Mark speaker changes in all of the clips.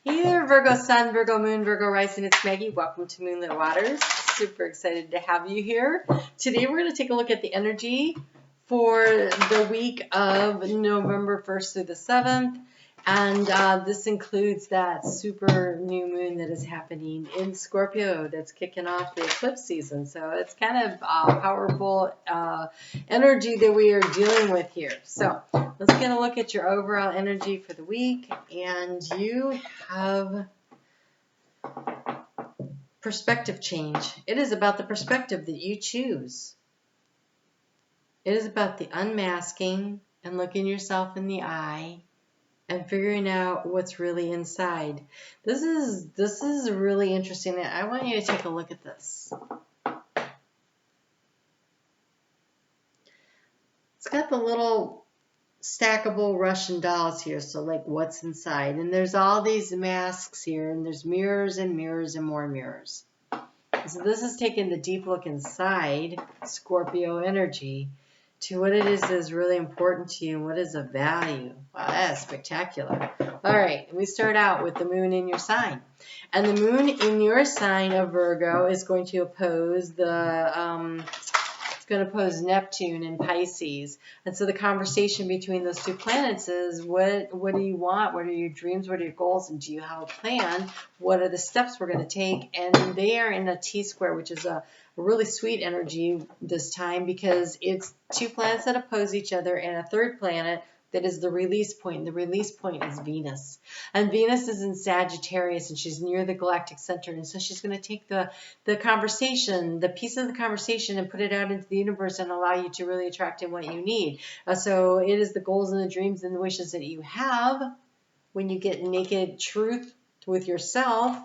Speaker 1: Hey there, Virgo Sun, Virgo Moon, Virgo Rising. It's Maggie. Welcome to Moonlit Waters. Super excited to have you here. Today we're going to take a look at the energy for the week of November 1st through the 7th. And this includes that super new moon that is happening in Scorpio that's kicking off the eclipse season. So it's kind of powerful energy that we are dealing with here. So let's get a look at your overall energy for the week. And you have perspective change. It is about the perspective that you choose. It is about the unmasking and looking yourself in the eye and figuring out what's really inside. This is really interesting. I want you to take a look at this. It's got the little stackable Russian dolls here, so like what's inside. And there's all these masks here, and there's mirrors and mirrors and more mirrors. So this is taking the deep look inside Scorpio energy to what it is really important to you and what is of value. Wow, that is spectacular. All right, we start out with the moon in your sign. And the moon in your sign of Virgo is going to oppose Neptune in Pisces. And so the conversation between those two planets is what do you want? What are your dreams? What are your goals? And do you have a plan? What are the steps we're going to take? And they are in a T-square, which is a really sweet energy this time because it's two planets that oppose each other and a third planet that is the release point. The release point is Venus. And Venus is in Sagittarius and she's near the galactic center. And so she's going to take the conversation, the piece of the conversation and put it out into the universe and allow you to really attract in what you need. So it is the goals and the dreams and the wishes that you have when you get naked truth with yourself.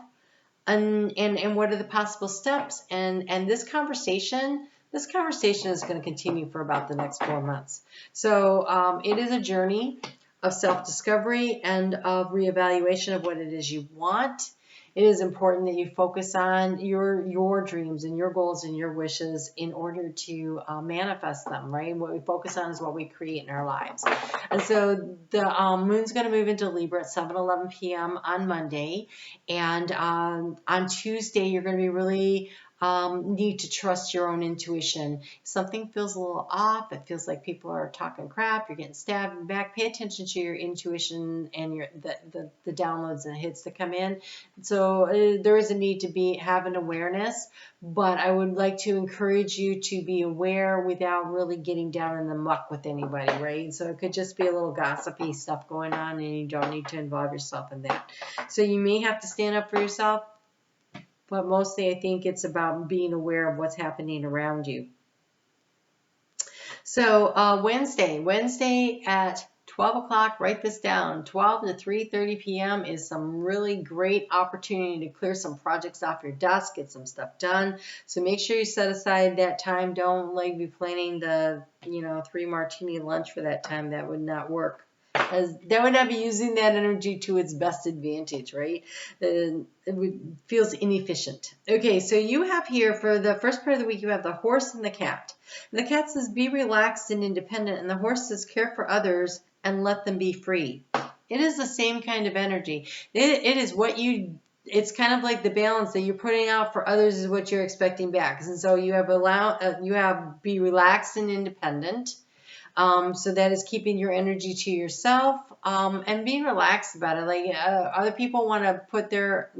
Speaker 1: And what are the possible steps? And this conversation is going to continue for about the next 4 months. So it is a journey of self-discovery and of reevaluation of what it is you want. It is important that you focus on your dreams and your goals and your wishes in order to manifest them, right? What we focus on is what we create in our lives. And so the moon's going to move into Libra at 7:11 p.m. on Monday. And on Tuesday, you're going to be really need to trust your own intuition. If something feels a little off, it feels like people are talking crap, you're getting stabbed in the back, pay attention to your intuition and the downloads and hits that come in. So there is a need to have an awareness, but I would like to encourage you to be aware without really getting down in the muck with anybody, right? So it could just be a little gossipy stuff going on and you don't need to involve yourself in that. So you may have to stand up for yourself, but mostly I think it's about being aware of what's happening around you. So Wednesday at 12 o'clock, write this down, 12 to 3:30 p.m. is some really great opportunity to clear some projects off your desk, get some stuff done. So make sure you set aside that time. Don't be planning the 3 martini lunch for that time. That would not work. As that would not be using that energy to its best advantage, right? It feels inefficient. Okay, so you have here for the first part of the week, you have the horse and the cat. The cat says, be relaxed and independent, and the horse says, care for others and let them be free. It is the same kind of energy. It is what you... It's kind of like the balance that you're putting out for others is what you're expecting back. And so you have be relaxed and independent. So that is keeping your energy to yourself and being relaxed about it. Like other people want to put their,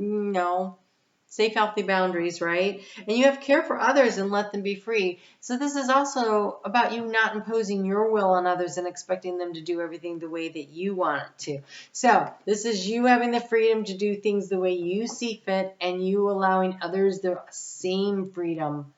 Speaker 1: safe, healthy boundaries, right? And you have care for others and let them be free. So this is also about you not imposing your will on others and expecting them to do everything the way that you want it to. So this is you having the freedom to do things the way you see fit and you allowing others the same freedom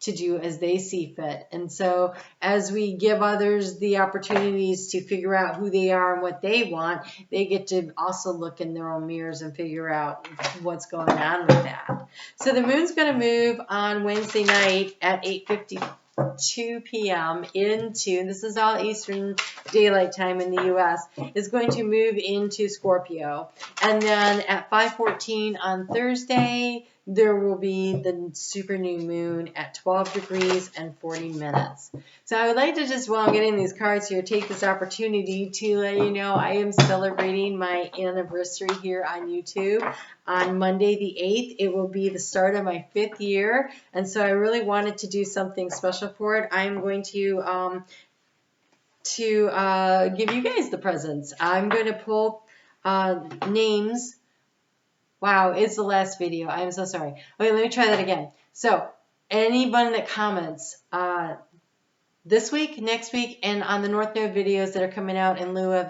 Speaker 1: to do as they see fit. And so as we give others the opportunities to figure out who they are and what they want, they get to also look in their own mirrors and figure out what's going on with that. So the moon's going to move on Wednesday night at 8:52 p.m. into, this is all Eastern Daylight Time in the U.S., is going to move into Scorpio. And then at 5:14 on Thursday, there will be the super new moon at 12 degrees and 40 minutes. So I would like to just, while I'm getting these cards here, take this opportunity to let you know I am celebrating my anniversary here on YouTube on Monday the 8th. It will be the start of my 5th year, and so I really wanted to do something special for it. I'm going to give you guys the presents. I'm going to pull names. Wow, it's the last video. I am so sorry. Okay, let me try that again. So, anyone that comments this week, next week, and on the North Node videos that are coming out in lieu of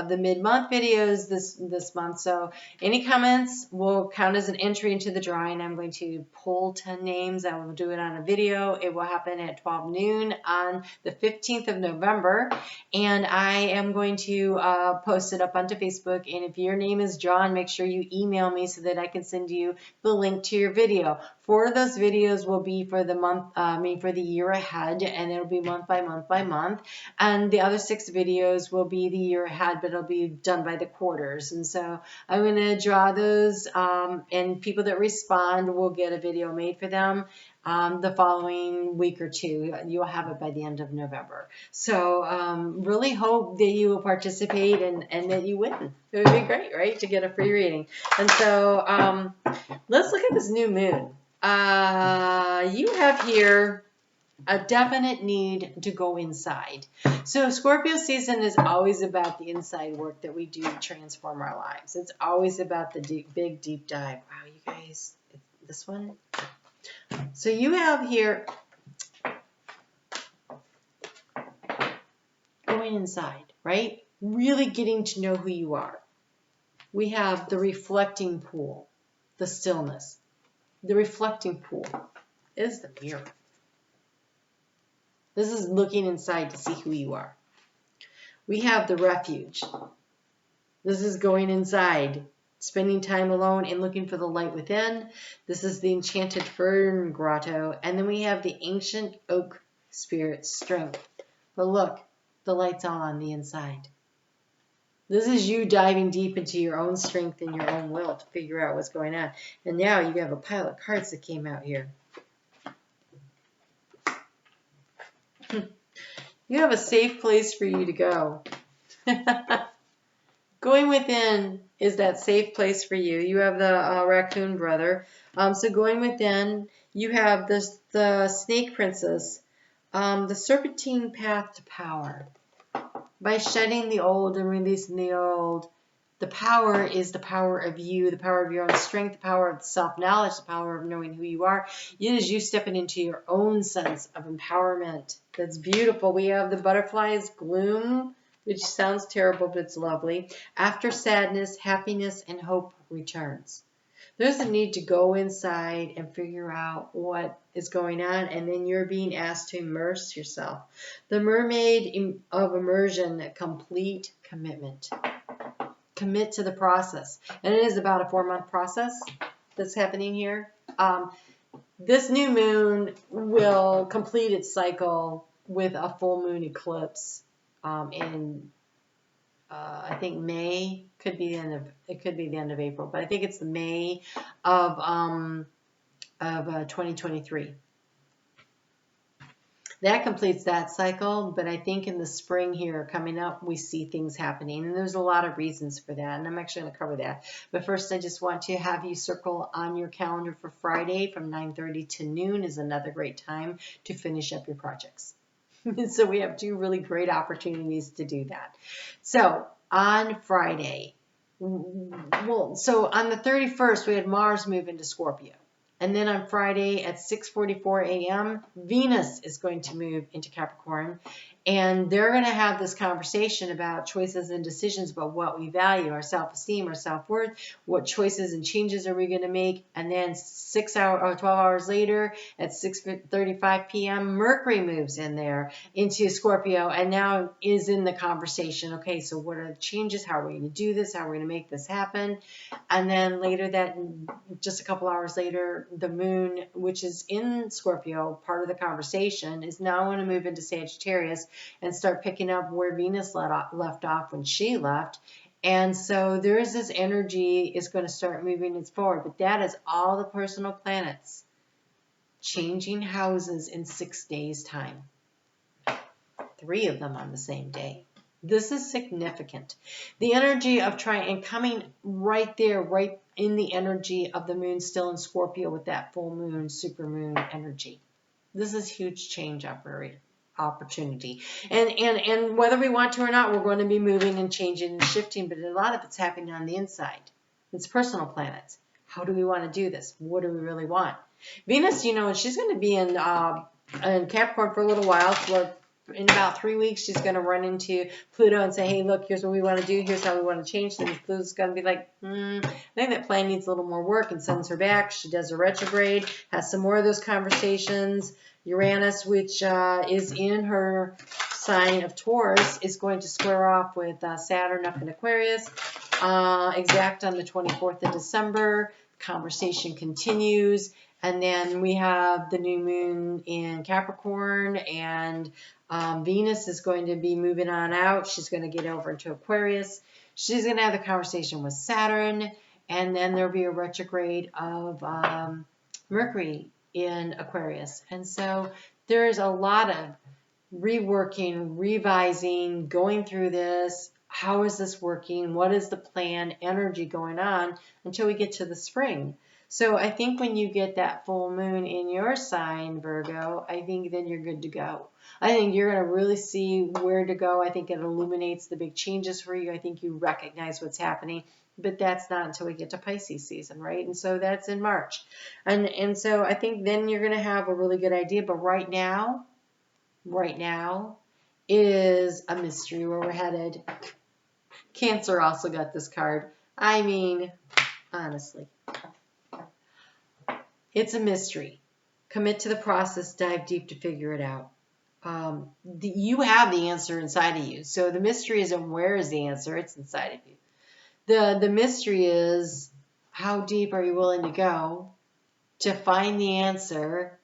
Speaker 1: the mid-month videos this month. So any comments will count as an entry into the drawing. I'm going to pull 10 names. I will do it on a video. It will happen at 12 noon on the 15th of November. And I am going to post it up onto Facebook. And if your name is John, make sure you email me so that I can send you the link to your video. 4 of those videos will be for the month, for the year ahead, and it'll be month by month by month. And the other 6 videos will be the year ahead, but it'll be done by the quarters. And so I'm going to draw those, and people that respond will get a video made for them the following week or 2. You'll have it by the end of November. So really hope that you will participate and that you win. It would be great, right, to get a free reading. And so let's look at this new moon. You have here a definite need to go inside. So Scorpio season is always about the inside work that we do to transform our lives. It's always about the big deep dive. Wow, you guys, this one. So you have here going inside, right? Really getting to know who you are. We have the reflecting pool, the stillness. The reflecting pool is the mirror. This is looking inside to see who you are. We have the refuge. This is going inside, spending time alone and looking for the light within. This is the enchanted fern grotto. And then we have the ancient oak spirit strength. But look, the light's all on the inside. This is you diving deep into your own strength and your own will to figure out what's going on. And now you have a pile of cards that came out here. You have a safe place for you to go. Going within is that safe place for you. You have the raccoon brother. So going within, you have the snake princess, the serpentine path to power. By shedding the old and releasing the old, the power is the power of you, the power of your own strength, the power of self-knowledge, the power of knowing who you are. It is you stepping into your own sense of empowerment. That's beautiful. We have the butterflies gloom, which sounds terrible, but it's lovely. After sadness, happiness, and hope returns. There's a need to go inside and figure out what is going on, and then you're being asked to immerse yourself. The mermaid of immersion, complete commitment. Commit to the process. And it is about a 4-month process that's happening here. This new moon will complete its cycle with a full moon eclipse in I think May. Could be it could be the end of April, but I think it's the May of 2023. That completes that cycle, but I think in the spring here coming up, we see things happening, and there's a lot of reasons for that, and I'm actually going to cover that. But first, I just want to have you circle on your calendar for Friday from 9:30 to noon is another great time to finish up your projects. So we have 2 really great opportunities to do that. So on Friday, so on the 31st, we had Mars move into Scorpio. And then on Friday at 6:44 a.m., Venus is going to move into Capricorn. And they're going to have this conversation about choices and decisions about what we value, our self-esteem, our self-worth, what choices and changes are we going to make. And then 12 hours later at 6:35 p.m., Mercury moves in there into Scorpio and now is in the conversation. Okay, so what are the changes? How are we going to do this? How are we going to make this happen? And then later just a couple hours later, the moon, which is in Scorpio, part of the conversation, is now going to move into Sagittarius and start picking up where Venus left off when she left. And so there is this energy is going to start moving its forward. But that is all the personal planets changing houses in 6 days' time. 3 of them on the same day. This is significant. The energy of trying and coming right there, right in the energy of the moon still in Scorpio with that full moon, supermoon energy. This is huge change opportunity. And whether we want to or not, we're going to be moving and changing and shifting, but a lot of it's happening on the inside. It's personal planets. How do we want to do this? What do we really want? Venus, you know, she's going to be in Capricorn for a little while. So in about 3 weeks, she's going to run into Pluto and say, hey, look, here's what we want to do. Here's how we want to change things. Pluto's going to be like, I think that plan needs a little more work, and sends her back. She does a retrograde, has some more of those conversations. Uranus, which is in her sign of Taurus, is going to square off with Saturn up in Aquarius, exact on the 24th of December. Conversation continues. And then we have the new moon in Capricorn, and Venus is going to be moving on out. She's going to get over into Aquarius. She's going to have the conversation with Saturn, and then there'll be a retrograde of Mercury in Aquarius. And so there's a lot of reworking, revising, going through this. How is this working? What is the plan? Energy going on until we get to the spring. So I think when you get that full moon in your sign, Virgo, I think then you're good to go. I think you're going to really see where to go. I think it illuminates the big changes for you. I think you recognize what's happening. But that's not until we get to Pisces season, right? And so that's in March. And so I think then you're going to have a really good idea. But right now is a mystery where we're headed. Cancer also got this card. I mean, honestly, it's a mystery. Commit to the process, dive deep to figure it out. You have the answer inside of you. So the mystery isn't where is the answer, it's inside of you. The mystery is how deep are you willing to go to find the answer?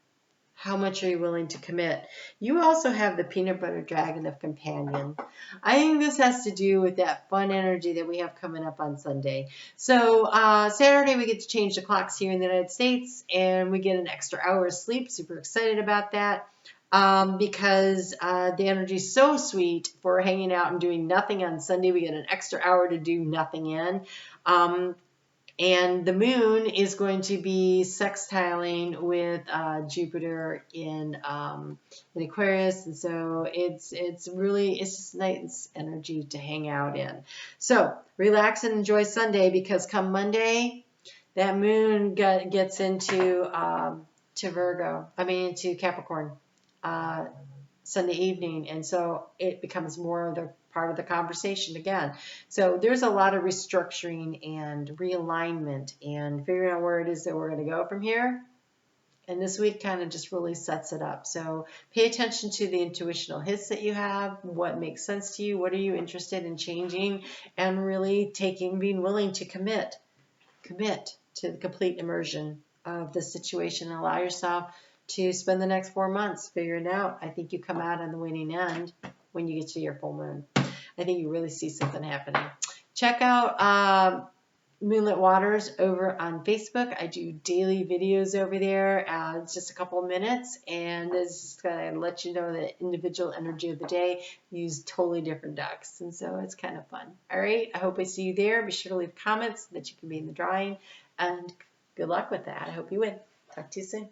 Speaker 1: How much are you willing to commit? You also have the peanut butter dragon of companion. I think this has to do with that fun energy that we have coming up on Sunday. So Saturday we get to change the clocks here in the United States, and we get an extra hour of sleep. Super excited about that. Because the energy is so sweet for hanging out and doing nothing on Sunday. We get an extra hour to do nothing in. And the moon is going to be sextiling with Jupiter in Aquarius. And so it's just nice energy to hang out in. So relax and enjoy Sunday, because come Monday, that moon gets into to Capricorn. Sunday evening, and so it becomes more of the part of the conversation again. So there's a lot of restructuring and realignment and figuring out where it is that we're going to go from here. And this week kind of just really sets it up. So pay attention to the intuitional hits that you have, what makes sense to you, what are you interested in changing, and really being willing to commit to the complete immersion of the situation and allow yourself to spend the next 4 months figuring it out. I think you come out on the winning end when you get to your full moon. I think you really see something happening. Check out Moonlit Waters over on Facebook. I do daily videos over there. It's just a couple of minutes, and it's just going to let you know the individual energy of the day. Use totally different decks, and so it's kind of fun. All right, I hope I see you there. Be sure to leave comments so that you can be in the drawing, and good luck with that. I hope you win. Talk to you soon.